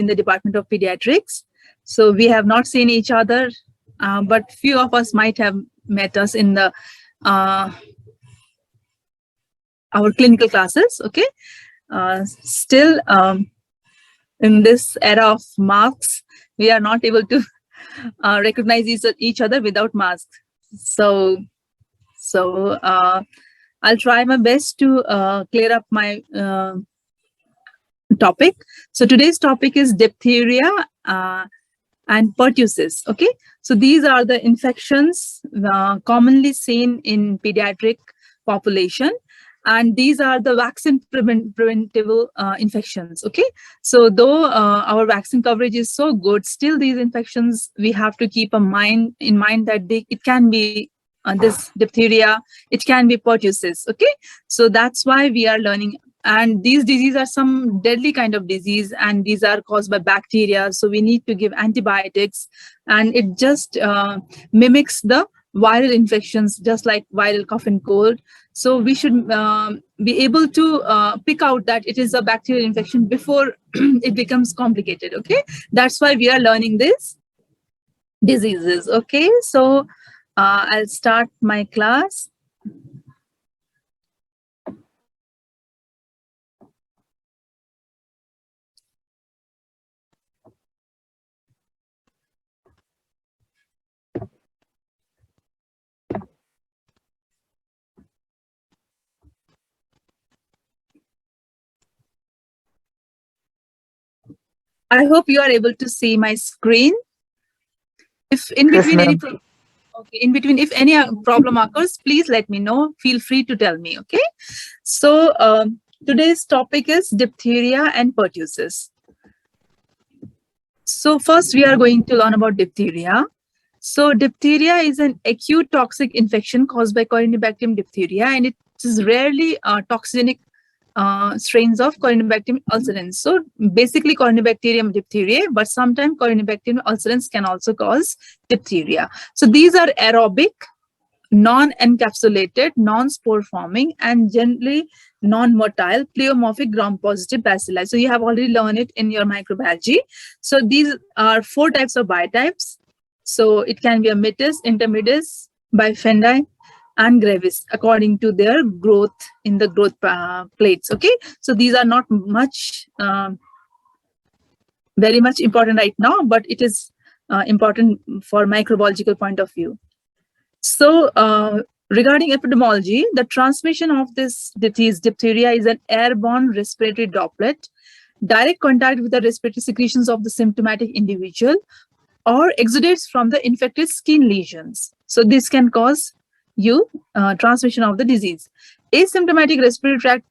in the Department of Pediatrics. So we have not seen each other, but few of us might have met us in the our clinical classes. Okay, still in this era of masks, we are not able to recognize each other without masks. So I'll try my best to clear up my topic. So today's topic is diphtheria and pertussis. Okay, so these are the infections commonly seen in pediatric population, and these are the vaccine preventable infections. Okay, so though our vaccine coverage is so good, still these infections we have to keep in mind that it can be this diphtheria, it can be pertussis. Okay, so that's why we are learning. And these diseases are some deadly kind of disease, and these are caused by bacteria. So we need to give antibiotics, and it just mimics the viral infections, just like viral cough and cold. So we should be able to pick out that it is a bacterial infection before it becomes complicated. Okay, that's why we are learning these diseases. Okay, so I'll start my class. I hope you are able to see my screen. If in between if any problem occurs, please let me know. Feel free to tell me. Okay. So today's topic is diphtheria and pertussis. So first we are going to learn about diphtheria. So diphtheria is an acute toxic infection caused by Corynebacterium diphtheria, and it is rarely toxigenic strains of Corynebacterium ulcerans. So basically Corynebacterium diphtheriae, but sometimes Corynebacterium ulcerans can also cause diphtheria. So these are aerobic, non-encapsulated, non-spore forming, and generally non-motile pleomorphic gram-positive bacilli. So you have already learned it in your microbiology. So these are 4 types of biotypes. So it can be a mitis, intermitis, bifidi, and gravis according to their growth in the growth plates. Okay, so these are not much very much important right now, but it is important for microbiological point of view. So regarding epidemiology, the transmission of this disease, diphtheria, is an airborne respiratory droplet. Direct contact with the respiratory secretions of the symptomatic individual or exudates from the infected skin lesions. So this can cause transmission of the disease. Asymptomatic respiratory tract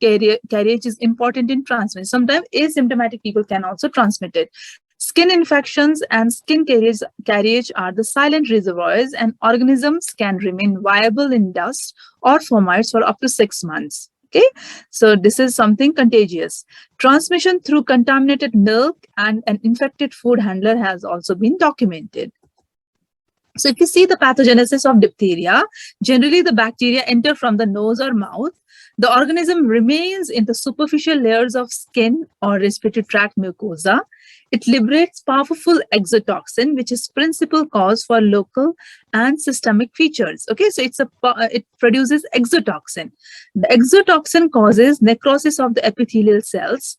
carriage is important in transmission. Sometimes asymptomatic people can also transmit it. Skin infections and skin carriage are the silent reservoirs, and organisms can remain viable in dust or fomites for up to 6 months. Okay, so this is something contagious. Transmission through contaminated milk and an infected food handler has also been documented. So if you see the pathogenesis of diphtheria, generally the bacteria enter from the nose or mouth. The organism remains in the superficial layers of skin or respiratory tract mucosa. It liberates powerful exotoxin, which is principal cause for local and systemic features. Okay, so it produces exotoxin. The exotoxin causes necrosis of the epithelial cells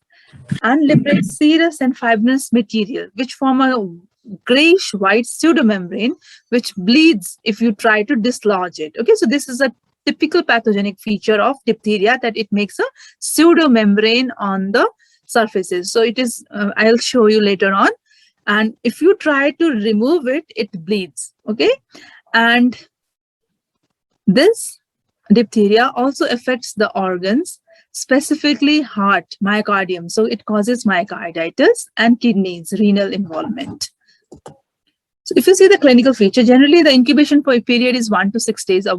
and liberates serous and fibrous material, which form a grayish-white pseudomembrane, which bleeds if you try to dislodge it. Okay, so this is a typical pathogenic feature of diphtheria, that it makes a pseudomembrane on the surfaces. So it is, I'll show you later on. And if you try to remove it, it bleeds. Okay, and this diphtheria also affects the organs, specifically heart, myocardium. So it causes myocarditis, and kidneys, renal involvement. So if you see the clinical feature, generally the incubation period is 1 to 6 days a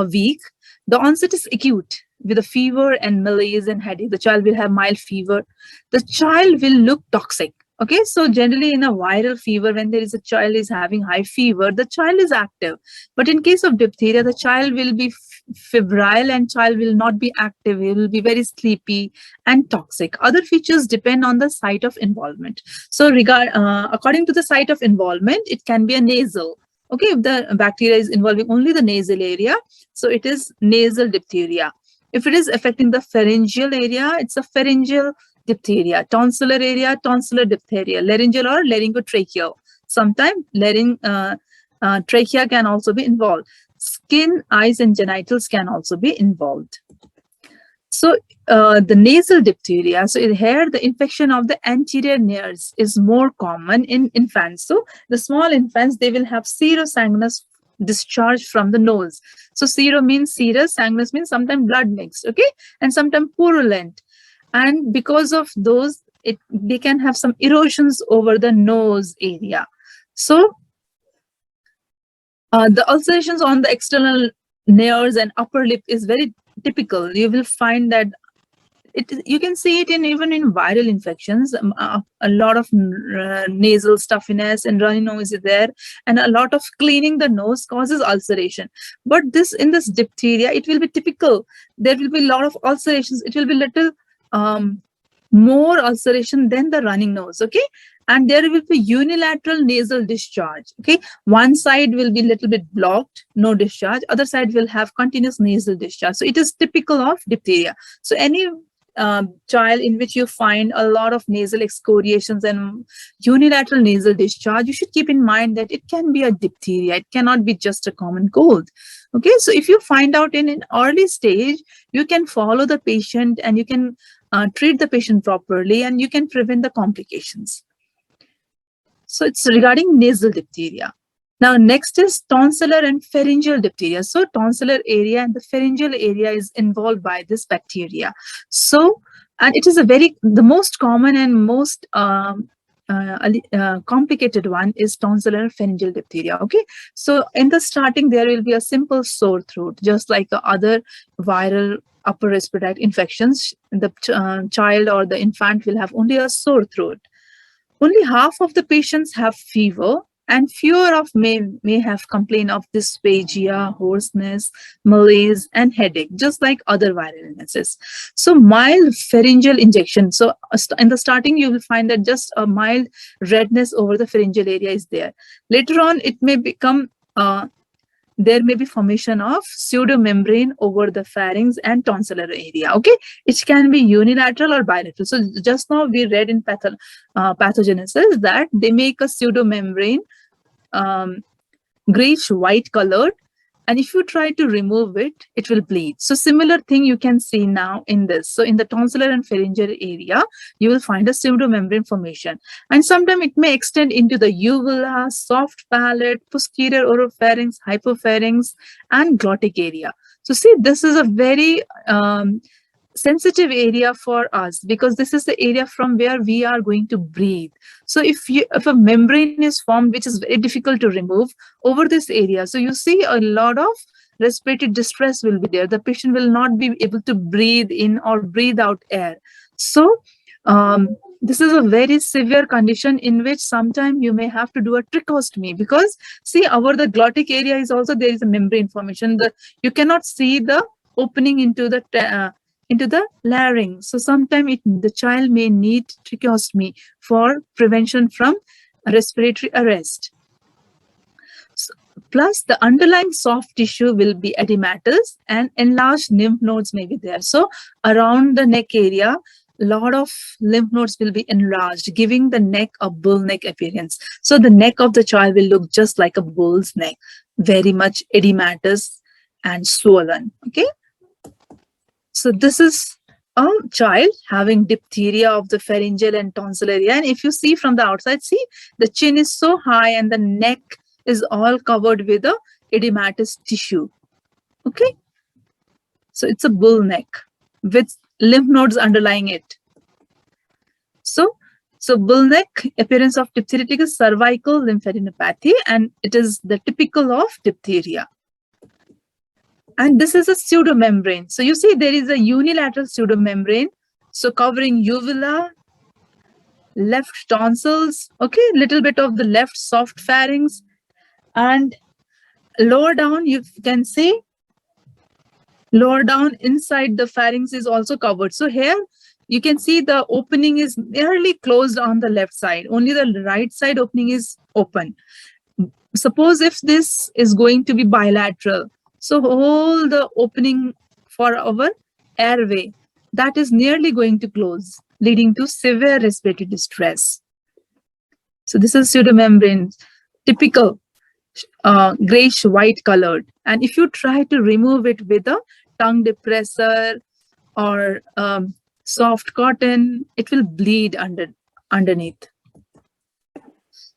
week. The onset is acute with a fever and malaise and headache. The child will have mild fever. The child will look toxic. Okay, so generally in a viral fever, when there is a child is having high fever, the child is active. But in case of diphtheria, the child will be febrile and child will not be active. He will be very sleepy and toxic. Other features depend on the site of involvement. So according to the site of involvement, it can be a nasal. Okay, if the bacteria is involving only the nasal area, so it is nasal diphtheria. If it is affecting the pharyngeal area, it's a pharyngeal diphtheria. Tonsillar area, tonsillar diphtheria. Laryngeal or laryngotracheal. Sometimes trachea can also be involved. Skin, eyes, and genitals can also be involved. So the nasal diphtheria, so here the infection of the anterior nares is more common in infants. So the small infants, they will have serosanguinous discharge from the nose. So sero means serous, sanguinous means sometimes blood mixed, okay, and sometimes purulent. And because of those, they can have some erosions over the nose area. So the ulcerations on the external nares and upper lip is very typical. You will find that you can see it even in viral infections. A lot of nasal stuffiness and runny nose is there, and a lot of cleaning the nose causes ulceration. But in this diphtheria, it will be typical. There will be a lot of ulcerations. It will be little more ulceration than the running nose, okay? And there will be unilateral nasal discharge, okay? One side will be a little bit blocked, no discharge. Other side will have continuous nasal discharge. So it is typical of diphtheria. So any child in which you find a lot of nasal excoriations and unilateral nasal discharge, you should keep in mind that it can be a diphtheria. It cannot be just a common cold. Okay, so if you find out in an early stage, you can follow the patient and you can treat the patient properly and you can prevent the complications. So it's regarding nasal diphtheria. Now, next is tonsillar and pharyngeal diphtheria. So tonsillar area and the pharyngeal area is involved by this bacteria. So, and it is the most common and most complicated one is tonsillar and pharyngeal diphtheria. Okay, so in the starting, there will be a simple sore throat, just like the other viral upper respiratory tract infections. The child or the infant will have only a sore throat. Only half of the patients have fever, and fewer of may have complaint of dysphagia, hoarseness, malaise, and headache, just like other viral illnesses. So mild pharyngeal injection. So in the starting, you will find that just a mild redness over the pharyngeal area is there. Later on, it may become there may be formation of pseudomembrane over the pharynx and tonsillar area. Okay, it can be unilateral or bilateral. So just now we read in pathogenesis that they make a pseudomembrane grayish white colored, and if you try to remove it, it will bleed. So similar thing you can see now in this. So in the tonsillar and pharyngeal area, you will find a pseudomembrane formation. And sometimes it may extend into the uvula, soft palate, posterior oropharynx, hypopharynx, and glottic area. So see, this is a very sensitive area for us because this is the area from where we are going to breathe. So if a membrane is formed, which is very difficult to remove over this area, so you see a lot of respiratory distress will be there. The patient will not be able to breathe in or breathe out air. So this is a very severe condition in which sometimes you may have to do a tracheostomy, because see, over the glottic area is also there is a membrane formation. You cannot see the opening into the larynx. So sometimes the child may need tracheostomy for prevention from respiratory arrest. So, plus the underlying soft tissue will be edematous and enlarged lymph nodes may be there. So around the neck area, a lot of lymph nodes will be enlarged, giving the neck a bull neck appearance. So the neck of the child will look just like a bull's neck, very much edematous and swollen. Okay. So this is a child having diphtheria of the pharyngeal and tonsillar area. And if you see from the outside, see, the chin is so high and the neck is all covered with a edematous tissue. Okay. So it's a bull neck with lymph nodes underlying it. So bull neck appearance of diphtheritic is cervical lymphadenopathy, and it is the typical of diphtheria. And this is a pseudomembrane. So you see there is a unilateral pseudomembrane. So covering uvula, left tonsils, okay, little bit of the left soft pharynx. And lower down, you can see Lower down inside the pharynx is also covered. So here you can see the opening is nearly closed on the left side. Only the right side opening is open. Suppose if this is going to be bilateral, so all the opening for our airway, that is nearly going to close, leading to severe respiratory distress. So this is pseudomembrane, typical grayish white colored. And if you try to remove it with a tongue depressor or soft cotton, it will bleed underneath.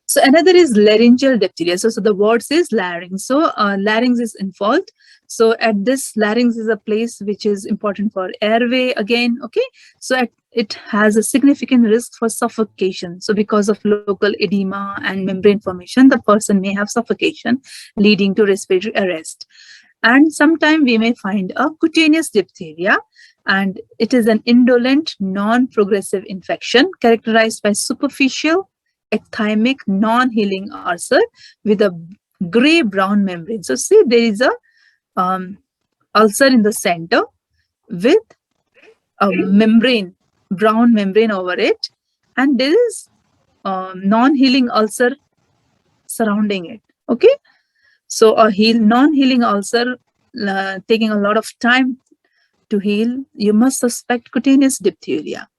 So another is laryngeal diphtheria. So the word says larynx. So larynx is involved. So at this, larynx is a place which is important for airway again. Okay. So it has a significant risk for suffocation. So because of local edema and membrane formation, the person may have suffocation leading to respiratory arrest. And sometimes we may find a cutaneous diphtheria, and it is an indolent, non-progressive infection characterized by superficial, ecthymic, non-healing ulcer with a gray-brown membrane. So see, there is a ulcer in the center with a membrane, brown membrane over it, and there is non-healing ulcer surrounding it. Okay, so a non-healing ulcer taking a lot of time to heal, you must suspect cutaneous diphtheria.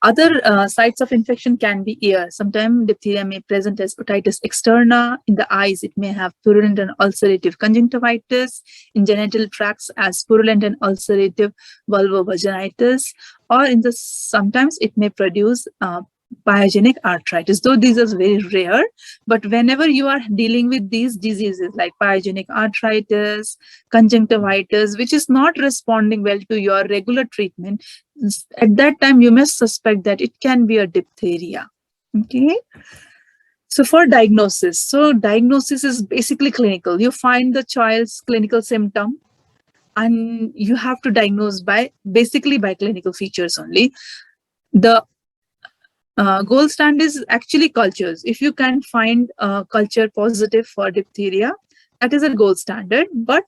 Other sites of infection can be ear. Sometimes diphtheria may present as otitis externa. In the eyes, it may have purulent and ulcerative conjunctivitis. In genital tracts, as purulent and ulcerative vulvovaginitis. Or sometimes it may produce pyogenic arthritis, though these are very rare. But whenever you are dealing with these diseases like pyogenic arthritis, conjunctivitis, which is not responding well to your regular treatment, at that time you must suspect that it can be a diphtheria. Okay. So for diagnosis, so diagnosis is basically clinical. You find the child's clinical symptom, and you have to diagnose basically by clinical features only. The gold standard is actually cultures. If you can find a culture positive for diphtheria, that is a gold standard. But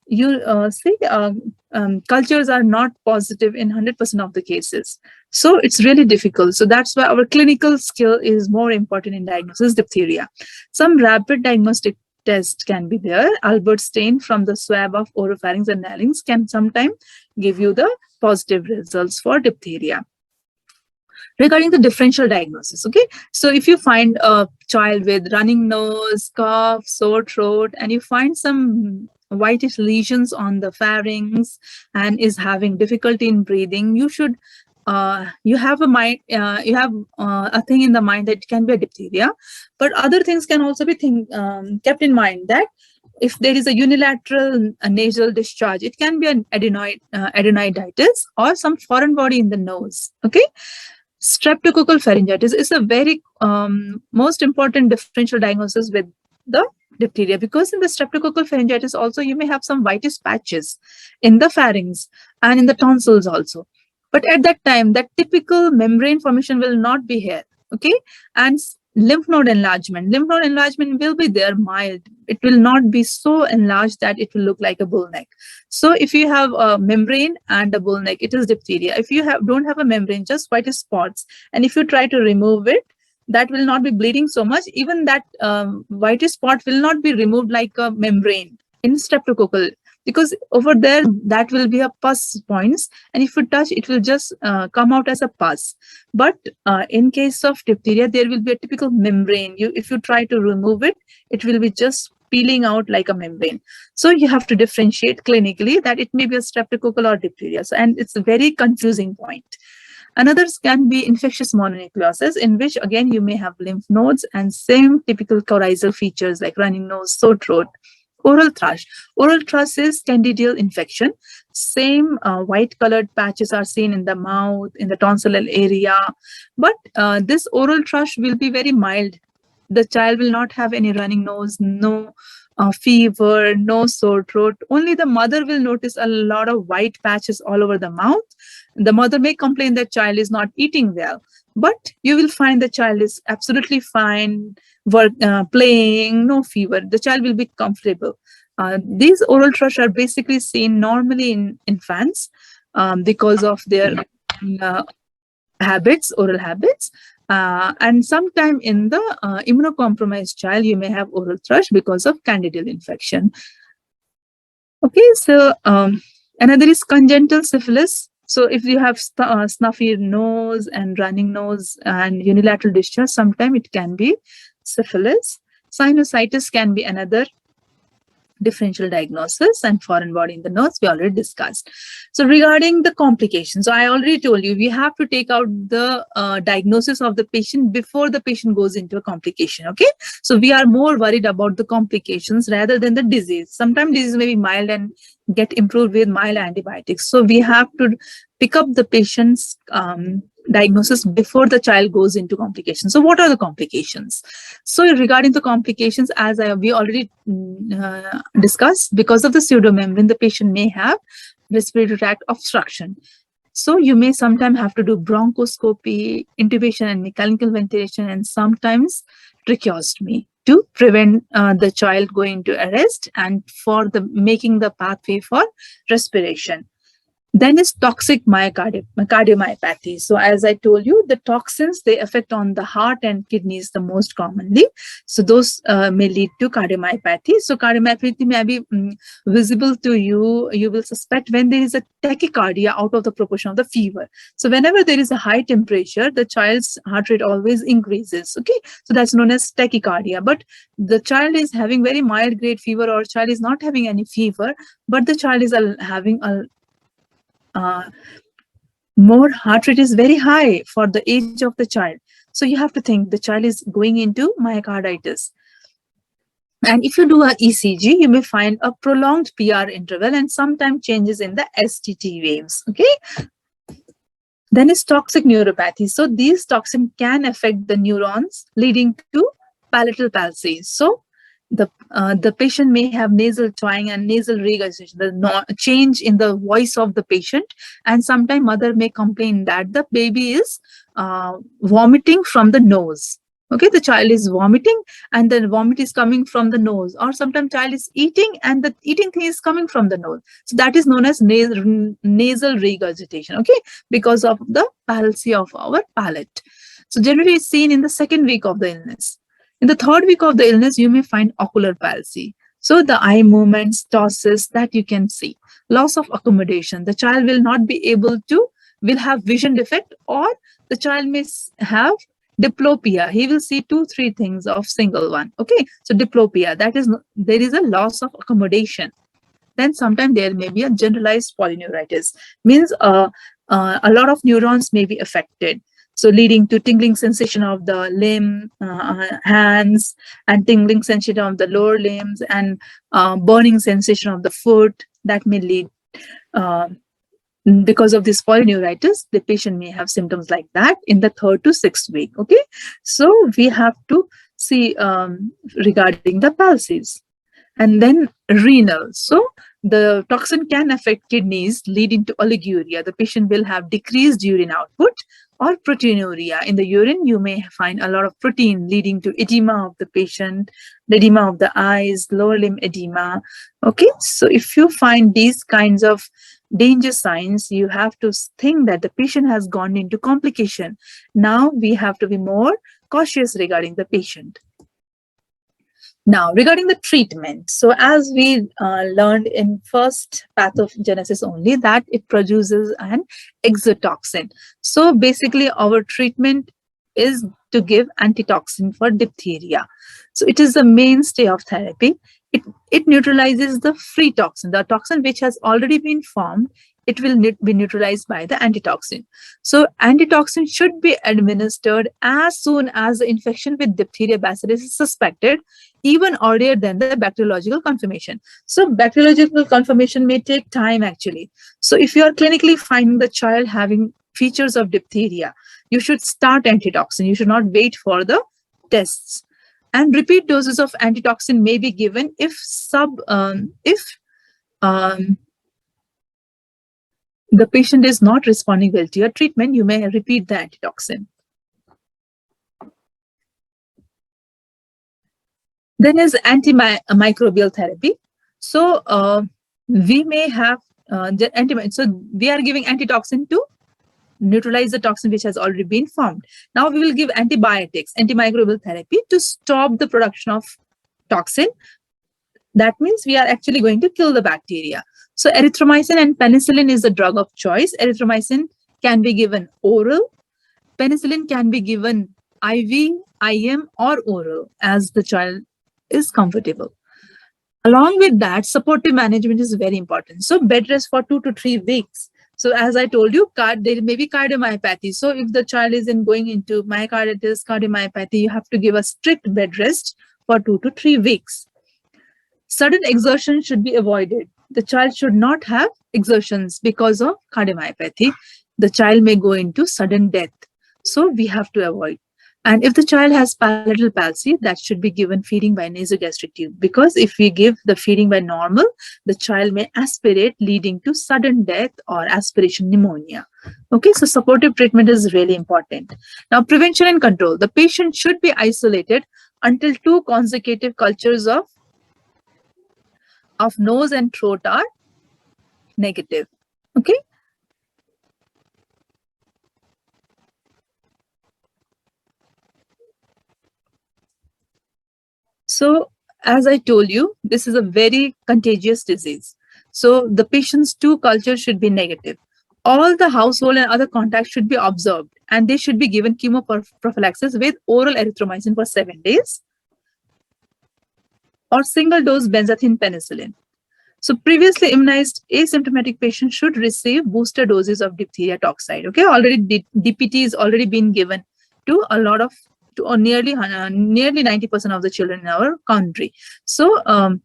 you see, cultures are not positive in 100% of the cases. So it's really difficult. So that's why our clinical skill is more important in diagnosis diphtheria. Some rapid diagnostic tests can be there. Albert stain from the swab of oropharynx and larynx can sometimes give you the positive results for diphtheria. Regarding the differential diagnosis, okay, so if you find a child with running nose, cough, sore throat, and you find some whitish lesions on the pharynx and is having difficulty in breathing, you should you have a thing in the mind that it can be a diphtheria. But other things can also be kept in mind, that if there is a unilateral nasal discharge, it can be an adenoiditis or some foreign body in the nose. Okay. Streptococcal pharyngitis is a very most important differential diagnosis with the diphtheria, because in the streptococcal pharyngitis also you may have some whitish patches in the pharynx and in the tonsils also. But at that time, that typical membrane formation will not be here. Okay, and lymph node enlargement will be there, mild. It will not be so enlarged that it will look like a bull neck. So if you have a membrane and a bull neck, it is diphtheria. If you don't have a membrane, just whitish spots, and if you try to remove it, that will not be bleeding so much. Even that whitish spot will not be removed like a membrane in streptococcal, because over there that will be a pus points, and if you touch, it will just come out as a pus. But in case of diphtheria, there will be a typical membrane. If you try to remove it, it will be just peeling out like a membrane. So you have to differentiate clinically that it may be a streptococcal or diphtheria. So, and it's a very confusing point. Another can be infectious mononucleosis, in which again you may have lymph nodes and same typical coryzal features like running nose, sore throat. Oral thrush. Oral thrush is candidial infection. Same white colored patches are seen in the mouth, in the tonsillar area. But this oral thrush will be very mild. The child will not have any running nose, no fever, no sore throat. Only the mother will notice a lot of white patches all over the mouth. The mother may complain that child is not eating well, but you will find the child is absolutely fine, playing, no fever. The child will be comfortable. These oral thrush are basically seen normally in infants because of their uh, habits, oral habits. And sometime in the immunocompromised child, you may have oral thrush because of candidal infection. Okay, so another is congenital syphilis. So if you have snuffy nose and running nose and unilateral discharge, sometimes it can be syphilis. Sinusitis can be another differential diagnosis, and foreign body in the nose we already discussed. So regarding the complications, so I already told you we have to take out the diagnosis of the patient before the patient goes into a complication. Okay, so we are more worried about the complications rather than the disease. Sometimes disease may be mild and get improved with mild antibiotics, so we have to pick up the patient's diagnosis before the child goes into complications. So what are the complications? So regarding the complications, as we already discussed, because of the pseudomembrane, the patient may have respiratory tract obstruction. So you may sometimes have to do bronchoscopy, intubation and mechanical ventilation, and sometimes tracheostomy to prevent the child going to arrest and for the making the pathway for respiration. Then is toxic cardiomyopathy. So as I told you, the toxins, they affect on the heart and kidneys the most commonly. So those may lead to cardiomyopathy. So cardiomyopathy may be visible to you. You will suspect when there is a tachycardia out of the proportion of the fever. So whenever there is a high temperature, the child's heart rate always increases. Okay, so that's known as tachycardia. But the child is having very mild grade fever, or child is not having any fever, but the child is having a more heart rate is very high for the age of the child. So you have to think the child is going into myocarditis. And if you do a ECG, you may find a prolonged PR interval and sometimes changes in the STT waves. Okay. Then is toxic neuropathy. So these toxins can affect the neurons, leading to palatal palsy. So the patient may have nasal twang and nasal regurgitation, the change in the voice of the patient, and sometimes mother may complain that the baby is vomiting from the nose. Okay, the child is vomiting and the vomit is coming from the nose, or sometimes child is eating and the eating thing is coming from the nose. So that is known as nasal regurgitation. Okay, because of the palsy of our palate. So generally it's seen in the second week of the illness. In the third week of the illness, you may find ocular palsy. So the eye movements, tosses that you can see. Loss of accommodation. The child will not be able to, will have vision defect, or the child may have diplopia. He will see 2-3 things of single one. Okay, so diplopia, that is, there is a loss of accommodation. Then sometimes there may be a generalized polyneuritis, means a lot of neurons may be affected. So leading to tingling sensation of the limb, hands, and tingling sensation of the lower limbs, and burning sensation of the foot. That may lead, because of this polyneuritis, the patient may have symptoms like that in the 3rd to 6th week. Okay, so we have to see regarding the palsies. And then renal. So the toxin can affect kidneys, leading to oliguria. The patient will have decreased urine output, or proteinuria. In the urine, you may find a lot of protein, leading to edema of the patient, the edema of the eyes, lower limb edema. Okay, so if you find these kinds of danger signs, you have to think that the patient has gone into complication. Now we have to be more cautious regarding the patient. Now, regarding the treatment, so as we learned in first pathogenesis only, that it produces an exotoxin. So basically, our treatment is to give antitoxin for diphtheria. So it is the mainstay of therapy. It neutralizes the free toxin, the toxin which has already been formed. It will be neutralized by the antitoxin. So antitoxin should be administered as soon as the infection with diphtheria bacillus is suspected, even earlier than the bacteriological confirmation. So bacteriological confirmation may take time actually. So if you are clinically finding the child having features of diphtheria, you should start antitoxin. You should not wait for the tests. And repeat doses of antitoxin may be given if the patient is not responding well to your treatment. You may repeat the antitoxin. Then is antimicrobial therapy. So we may have so we are giving antitoxin to neutralize the toxin which has already been formed. Now we will give antibiotics, antimicrobial therapy to stop the production of toxin. That means we are actually going to kill the bacteria. So erythromycin and penicillin is the drug of choice. Erythromycin can be given oral. Penicillin can be given IV, IM, or oral as the child is comfortable. Along with that, supportive management is very important. So bed rest for 2 to 3 weeks. So as I told you, there may be cardiomyopathy. So if the child is going into myocarditis, cardiomyopathy, you have to give a strict bed rest for 2 to 3 weeks. Sudden exertion should be avoided. The child should not have exertions because of cardiomyopathy. The child may go into sudden death. So we have to avoid. And if the child has palatal palsy, that should be given feeding by nasogastric tube, because if we give the feeding by normal, the child may aspirate, leading to sudden death or aspiration pneumonia. Okay, so supportive treatment is really important. Now, prevention and control. The patient should be isolated until 2 consecutive cultures of nose and throat are negative. Okay. So as I told you, this is a very contagious disease. So the patient's 2 cultures should be negative. All the household and other contacts should be observed, and they should be given chemoprophylaxis with oral erythromycin for 7 days or single dose benzathine penicillin. So previously immunized asymptomatic patients should receive booster doses of diphtheria toxide. Okay, already DPT is already been given to a lot of nearly 90% of the children in our country. So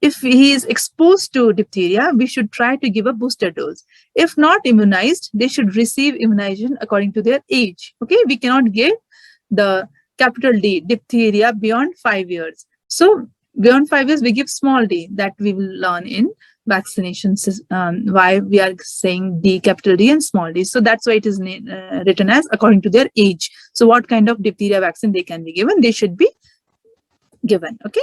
if he is exposed to diphtheria, we should try to give a booster dose. If not immunized, they should receive immunization according to their age. Okay, we cannot give the capital D diphtheria beyond 5 years. So beyond 5 years, we give small d, that we will learn in vaccinations, why we are saying D, capital D and small d. So that's why it is written as according to their age. So what kind of diphtheria vaccine they can be given, they should be given. Okay.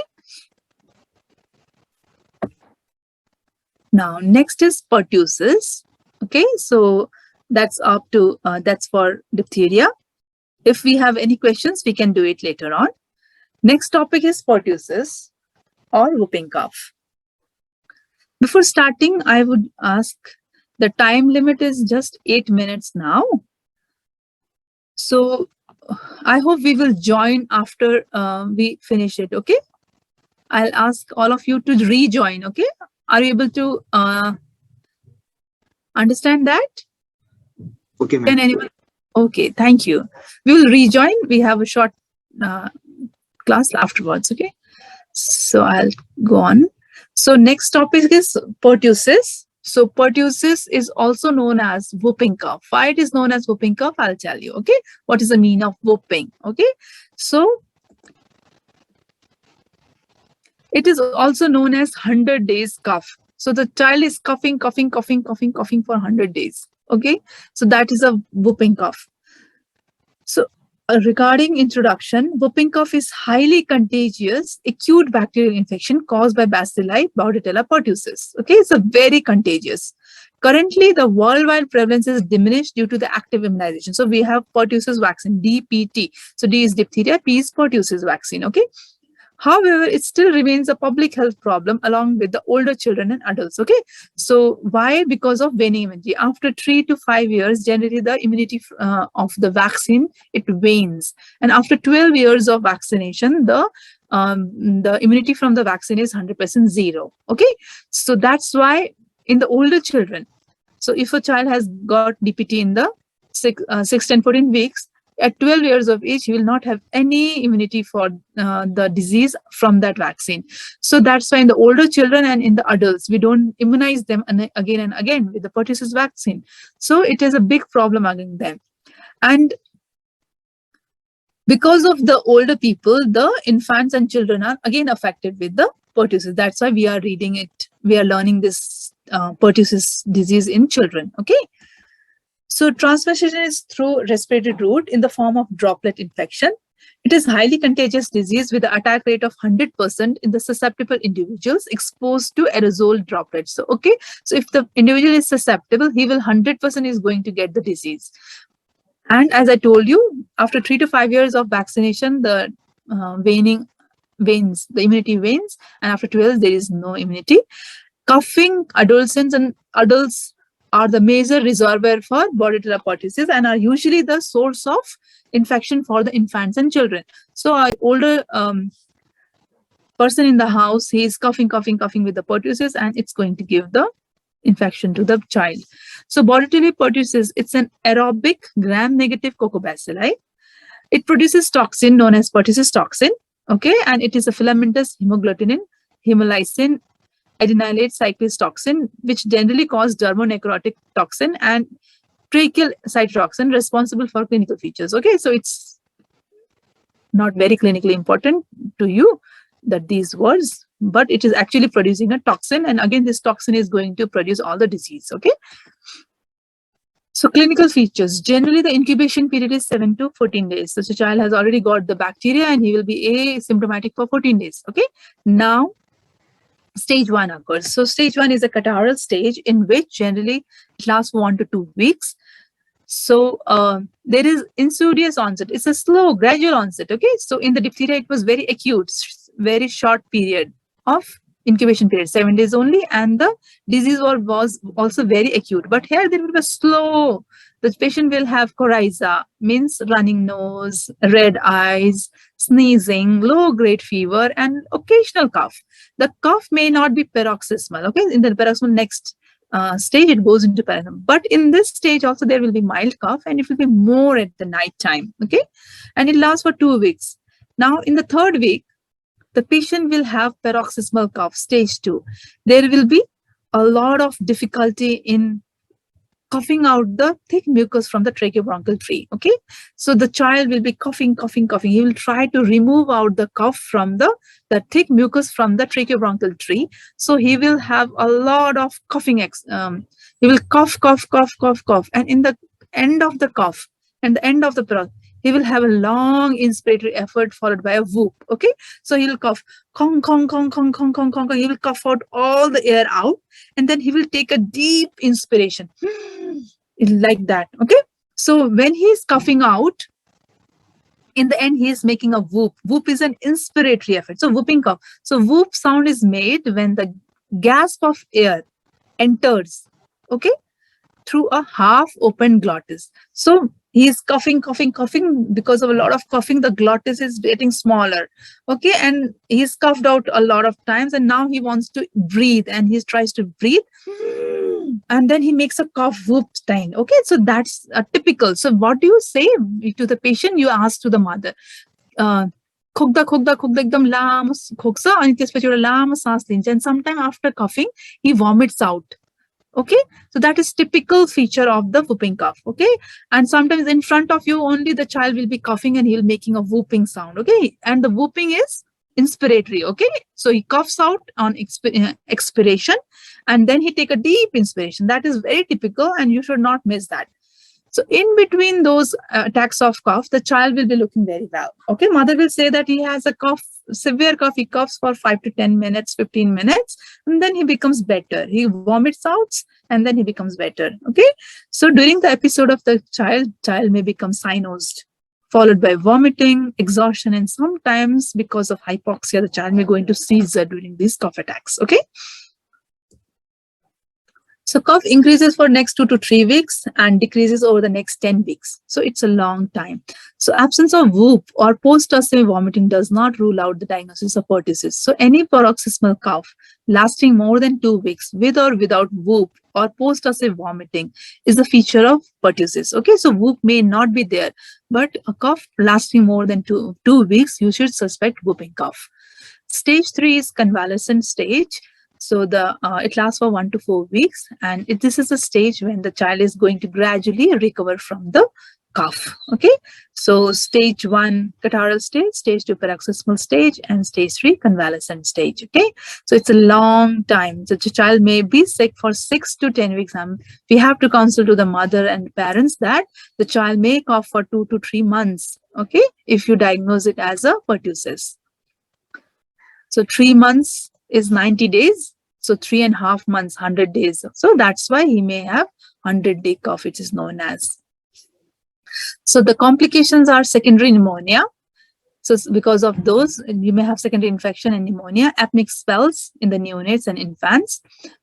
Now, next is pertussis. Okay, so that's up to, that's for diphtheria. If we have any questions, we can do it later on. Next topic is pertussis or whooping cough. Before starting, I would ask, the time limit is just 8 minutes now. So I hope we will join after we finish it, okay? I'll ask all of you to rejoin, okay? Are you able to understand that? Okay, ma'am. Can anyone? Okay, thank you. We will rejoin. We have a short class afterwards, okay? So I'll go on. So next topic is pertussis. So pertussis is also known as whooping cough. Why it is known as whooping cough, I'll tell you, okay? What is the meaning of whooping, okay? So it is also known as 100 days cough. So the child is coughing for 100 days, okay? So that is a whooping cough. So regarding introduction, whooping cough is highly contagious acute bacterial infection caused by Bacilli Bordetella pertussis. Okay, it's a very contagious. Currently, the worldwide prevalence is diminished due to the active immunization. So we have pertussis vaccine, DPT. So D is diphtheria, P is pertussis vaccine. Okay. However, it still remains a public health problem along with the older children and adults. Okay, so why? Because of waning immunity. After 3 to 5 years, generally the immunity of the vaccine, it wanes, and after 12 years of vaccination, the immunity from the vaccine is 100% zero. Okay, so that's why in the older children, so if a child has got DPT in the 6, 10, 14 weeks, at 12 years of age, he will not have any immunity for the disease from that vaccine. So that's why in the older children and in the adults, we don't immunize them again and again with the pertussis vaccine. So it is a big problem among them. And because of the older people, the infants and children are again affected with the pertussis. That's why we are reading it. We are learning this pertussis disease in children. Okay. So transmission is through respiratory route in the form of droplet infection. It is highly contagious disease with the attack rate of 100% in the susceptible individuals exposed to aerosol droplets. So, okay, so if the individual is susceptible, he will 100% is going to get the disease. And as I told you, after 3 to 5 years of vaccination, the the immunity wanes, and after 12, there is no immunity. Coughing, adolescents and adults are the major reservoir for Bordetella pertussis and are usually the source of infection for the infants and children. So, our older person in the house, he is coughing with the pertussis, and it's going to give the infection to the child. So, Bordetella pertussis, it's an aerobic gram-negative cocobacilli. It produces toxin known as pertussis toxin, okay, and it is a filamentous hemagglutinin, hemolysin, adenylate cyclase toxin, which generally cause dermonecrotic toxin and tracheal cytotoxin responsible for clinical features. Okay, so it's not very clinically important to you that these words, but it is actually producing a toxin, and again, this toxin is going to produce all the disease. Okay. So clinical features, generally the incubation period is 7 to 14 days. So the child has already got the bacteria and he will be asymptomatic for 14 days. Okay. Now, stage 1 occurs. So stage 1 is a catarrhal stage in which generally it lasts 1 to 2 weeks. So there is insidious onset. It's a slow, gradual onset. Okay. So in the diphtheria, it was very acute, very short period of incubation period, 7 days only, and the disease was also very acute. But here there will be a slow. The patient will have coryza, means running nose, red eyes, sneezing, low-grade fever, and occasional cough. The cough may not be paroxysmal. Okay, in the paroxysmal next stage, it goes into paroxysmal. But in this stage also there will be mild cough, and it will be more at the night time. Okay, and it lasts for 2 weeks. Now, in the 3rd week, the patient will have paroxysmal cough, stage 2. There will be a lot of difficulty in coughing out the thick mucus from the tracheobronchial tree. Okay, so the child will be coughing. He will try to remove out the cough from the thick mucus from the tracheobronchial tree. So he will have a lot of coughing. He will cough, and in the end of the cough and the end of the process, he will have a long inspiratory effort followed by a whoop. Okay, so he will cough, kong. He will cough out all the air out, and then he will take a deep inspiration, like that. Okay, so when he is coughing out, in the end, he is making a whoop. Whoop is an inspiratory effort. So whooping cough. So whoop sound is made when the gasp of air enters, okay, through a half-open glottis. So he is coughing. Because of a lot of coughing, the glottis is getting smaller. Okay, and he's coughed out a lot of times, and now he wants to breathe, and he tries to breathe, and then he makes a cough whoop time. Okay, so that's typical. So what do you say to the patient? You ask to the mother, खोक्दा एकदम लामो खोक्छ अनि त्यसपछि एउटा लामो सास लिन्छ, and sometime after coughing he vomits out. Okay, so that is typical feature of the whooping cough. Okay, and sometimes in front of you only the child will be coughing and he'll making a whooping sound. Okay, and the whooping is inspiratory. Okay, so he coughs out on expiration, and then he take a deep inspiration. That is very typical, and you should not miss that. So in between those attacks of cough, the child will be looking very well. Okay, mother will say that he has a cough, severe cough. He coughs for 5 to 10 minutes, 15 minutes, and then he becomes better. He vomits out, and then he becomes better. Okay, so during the episode of the child may become cyanosed, followed by vomiting, exhaustion, and sometimes because of hypoxia, the child may go into seizure during these cough attacks. Okay. So cough increases for next 2 to 3 weeks and decreases over the next 10 weeks. So it's a long time. So absence of whoop or post-ostomy vomiting does not rule out the diagnosis of pertussis. So any paroxysmal cough lasting more than 2 weeks with or without whoop or post-ostomy vomiting is a feature of pertussis. Okay, so whoop may not be there, but a cough lasting more than two weeks, you should suspect whooping cough. Stage 3 is convalescent stage. So it lasts for 1 to 4 weeks, and this is a stage when the child is going to gradually recover from the cough. Okay, so stage 1 catarrhal stage, stage 2 paroxysmal stage, and stage 3 convalescent stage. Okay, so it's a long time. So the child may be sick for 6 to 10 weeks. We have to counsel to the mother and parents that the child may cough for 2 to 3 months. okay, if you diagnose it as a pertussis. So 3 months is 90 days. So 3.5 months, 100 days. So that's why he may have 100-day cough, which is known as. So the complications are secondary pneumonia. So because of those, you may have secondary infection and pneumonia, apneic spells in the neonates and infants.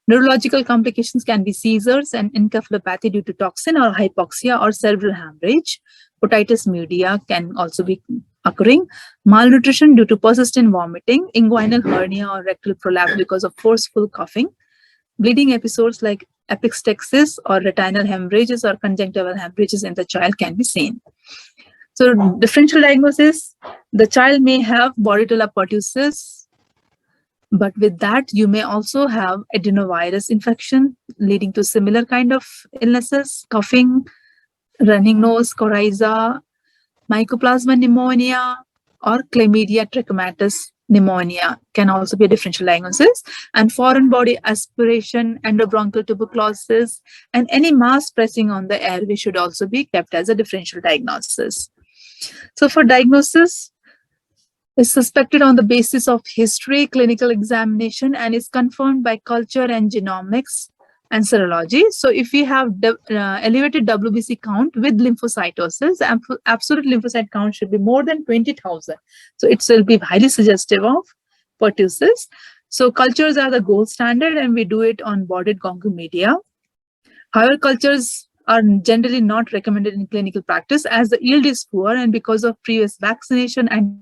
Neurological complications can be seizures and encephalopathy due to toxin or hypoxia or cerebral hemorrhage. Otitis media can also be occurring. Malnutrition due to persistent vomiting, inguinal hernia or rectal prolapse because of forceful coughing. Bleeding episodes like epistaxis or retinal hemorrhages or conjunctival hemorrhages in the child can be seen. So differential diagnosis, the child may have Bordetella pertussis, but with that, you may also have adenovirus infection leading to similar kind of illnesses, coughing, running nose, coryza, mycoplasma pneumonia, or chlamydia trachomatis pneumonia can also be a differential diagnosis. And foreign body aspiration, endobronchial tuberculosis, and any mass pressing on the airway should also be kept as a differential diagnosis. So for diagnosis, is suspected on the basis of history, clinical examination, and is confirmed by culture and genomics and serology. So if we have elevated WBC count with lymphocytosis, absolute lymphocyte count should be more than 20,000. So it will be highly suggestive of pertussis. So cultures are the gold standard, and we do it on boarded gongu media. However, cultures are generally not recommended in clinical practice as the yield is poor, and because of previous vaccination and